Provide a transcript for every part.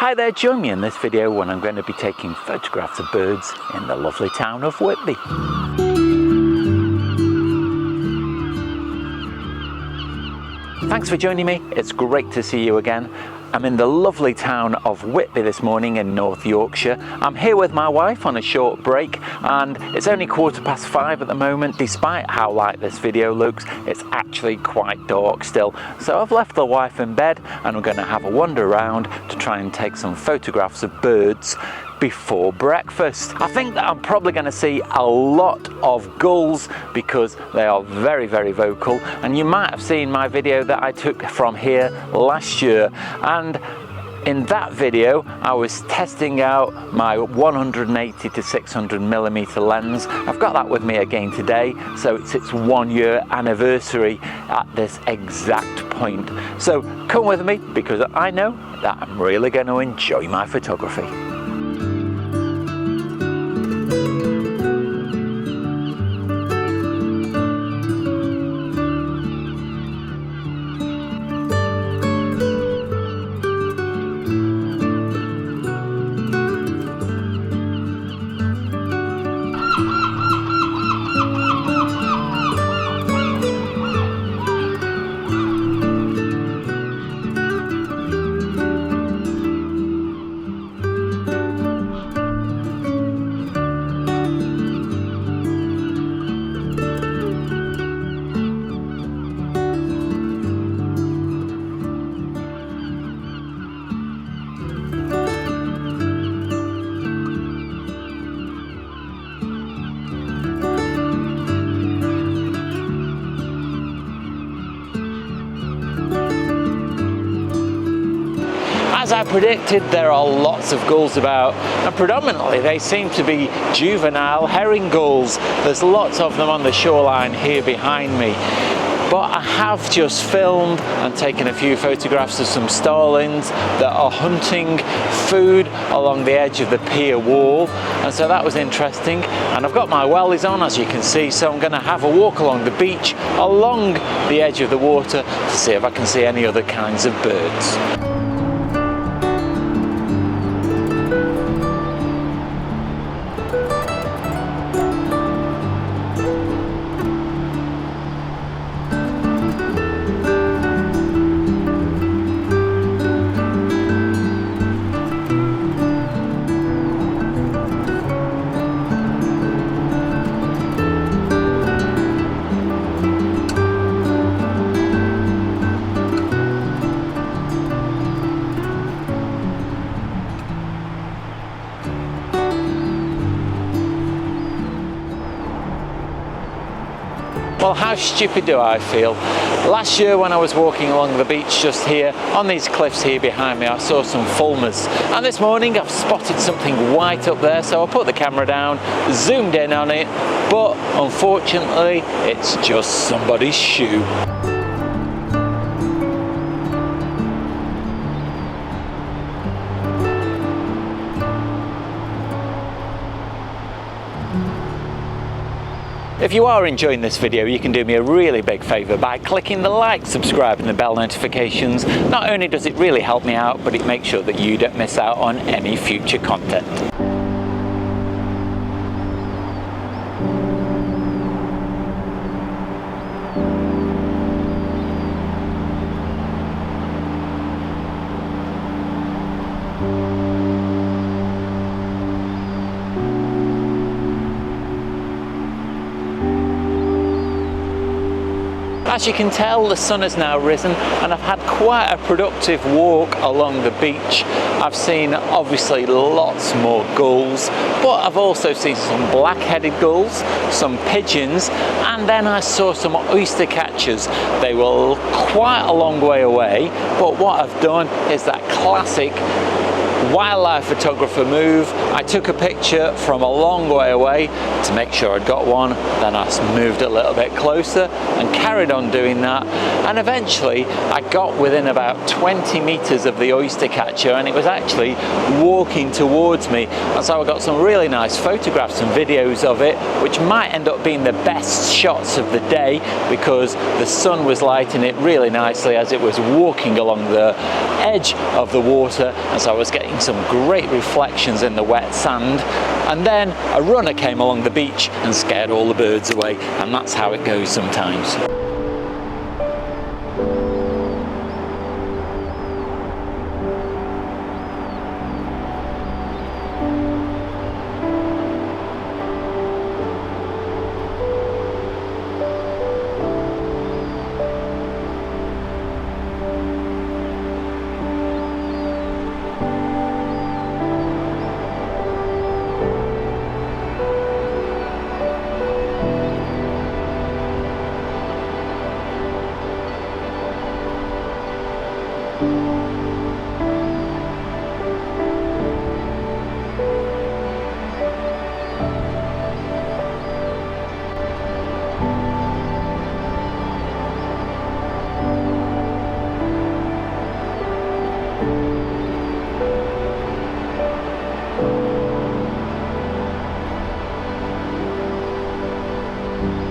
Hi there, join me in this video when I'm going to be taking photographs of birds in the lovely town of Whitby. Thanks for joining me, it's great to see you again. I'm in the lovely town of Whitby this morning in North Yorkshire. I'm here with my wife on a short break and it's only 5:15 at the moment. Despite how light this video looks, it's actually quite dark still. So I've left the wife in bed and we're going to have a wander around to try and take some photographs of birds before breakfast. I think that I'm probably going to see a lot of gulls because they are very, very vocal, and you might have seen my video that I took from here last year, and in that video I was testing out my 180 to 600 millimeter lens. I've got that with me again today, so it's its 1 year anniversary at this exact point. So come with me because I know that I'm really going to enjoy my photography. As I predicted, there are lots of gulls about, and predominantly they seem to be juvenile herring gulls. There's lots of them on the shoreline here behind me. But I have just filmed and taken a few photographs of some starlings that are hunting food along the edge of the pier wall, and so that was interesting. And I've got my wellies on, as you can see, so I'm going to have a walk along the beach, along the edge of the water, to see if I can see any other kinds of birds. Well, how stupid do I feel? Last year when I was walking along the beach just here, on these cliffs here behind me, I saw some fulmars. And this morning I've spotted something white up there, so I put the camera down, zoomed in on it, but unfortunately it's just somebody's shoe. If you are enjoying this video, you can do me a really big favour by clicking the like, subscribe and the bell notifications. Not only does it really help me out, but it makes sure that you don't miss out on any future content. As you can tell, the sun has now risen and I've had quite a productive walk along the beach. I've seen obviously lots more gulls, but I've also seen some black-headed gulls, some pigeons, and then I saw some oyster catchers. They were quite a long way away, but what I've done is that classic wildlife photographer move. I took a picture from a long way away to make sure I'd got one, then I moved a little bit closer and carried on doing that, and eventually I got within about 20 meters of the oyster catcher and it was actually walking towards me, and so I got some really nice photographs and videos of it, which might end up being the best shots of the day because the sun was lighting it really nicely as it was walking along the edge of the water, and so I was getting getting some great reflections in the wet sand, and then a runner came along the beach and scared all the birds away, and that's how it goes sometimes.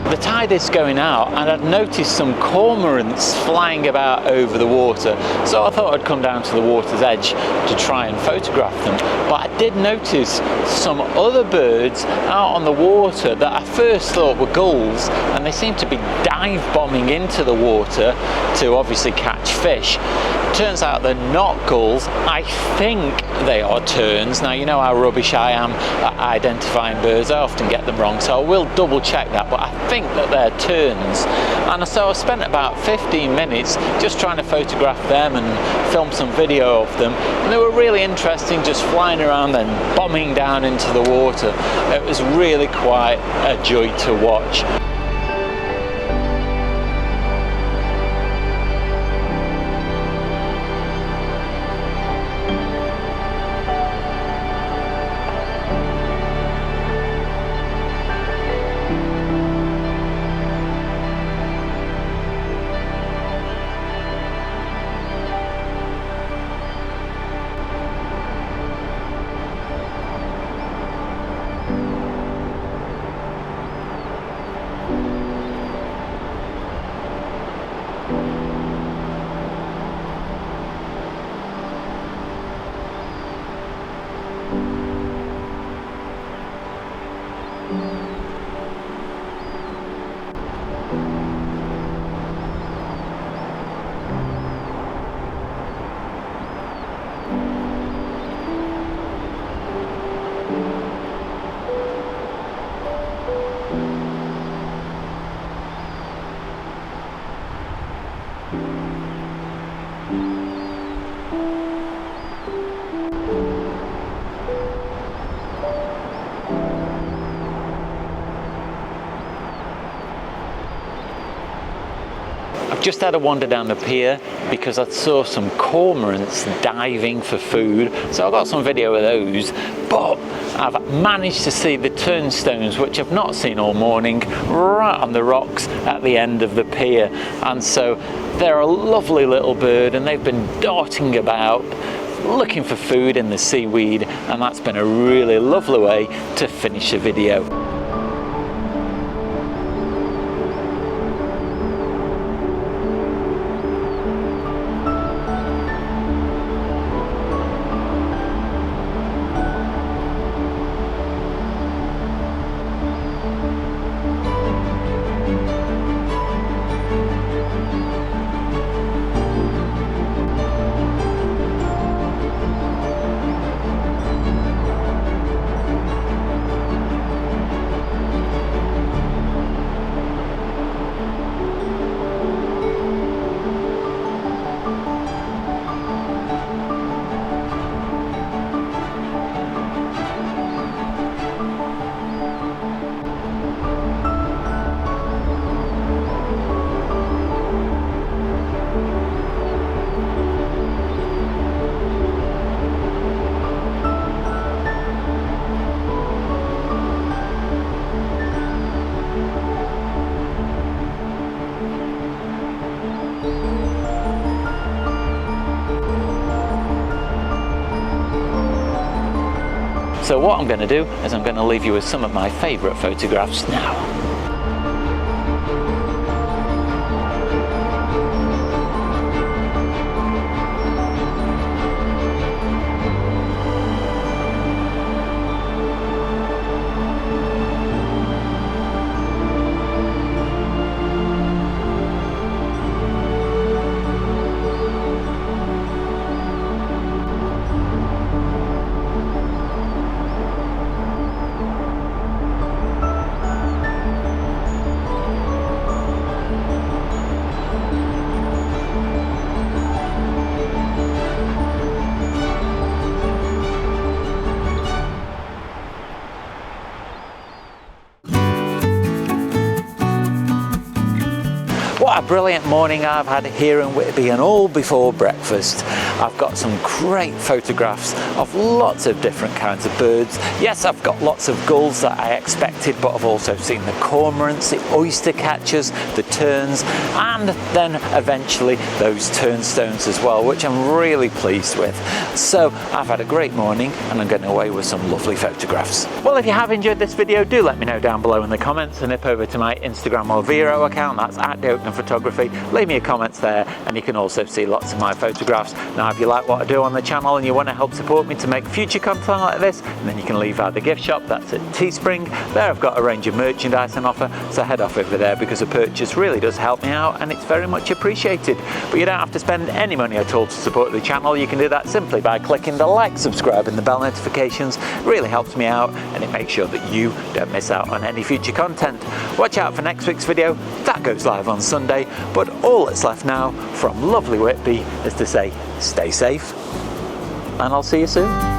The tide is going out, and I'd noticed some cormorants flying about over the water, so I thought I'd come down to the water's edge to try and photograph them. But I did notice some other birds out on the water that I first thought were gulls, and they seem to be dive bombing into the water to obviously catch fish. Turns out they're not gulls. I think they are terns. Now, you know how rubbish I am at identifying birds. I often get them wrong, so I will double check that, but I think that they're terns. And so I spent about 15 minutes just trying to photograph them and film some video of them, and they were really interesting, just flying around and bombing down into the water. It was really quite a joy to watch. Just had a wander down the pier because I saw some cormorants diving for food, so I got some video of those. But I've managed to see the turnstones, which I've not seen all morning, right on the rocks at the end of the pier. And so they're a lovely little bird, and they've been darting about looking for food in the seaweed, and that's been a really lovely way to finish the video. So what I'm going to do is I'm going to leave you with some of my favourite photographs now. What a brilliant morning I've had here in Whitby, and all before breakfast. I've got some great photographs of lots of different kinds of birds. Yes, I've got lots of gulls that I expected, but I've also seen the cormorants, the oyster catchers, the terns, and then eventually those turnstones as well, which I'm really pleased with. So I've had a great morning and I'm getting away with some lovely photographs. Well, if you have enjoyed this video, do let me know down below in the comments, and nip over to my Instagram or Vero account, that's at the Oakden Photography. Leave me your comments there, and you can also see lots of my photographs. Now, if you like what I do on the channel and you want to help support me to make future content like this, then you can leave out the gift shop. That's at Teespring. There I've got a range of merchandise on offer, so head off over there because a purchase really does help me out and it's very much appreciated. But you don't have to spend any money at all to support the channel. You can do that simply by clicking the like, subscribe and the bell notifications. It really helps me out and it makes sure that you don't miss out on any future content. Watch out for next week's video. That goes live on Sunday, but all that's left now from lovely Whitby is to say stay safe, and I'll see you soon.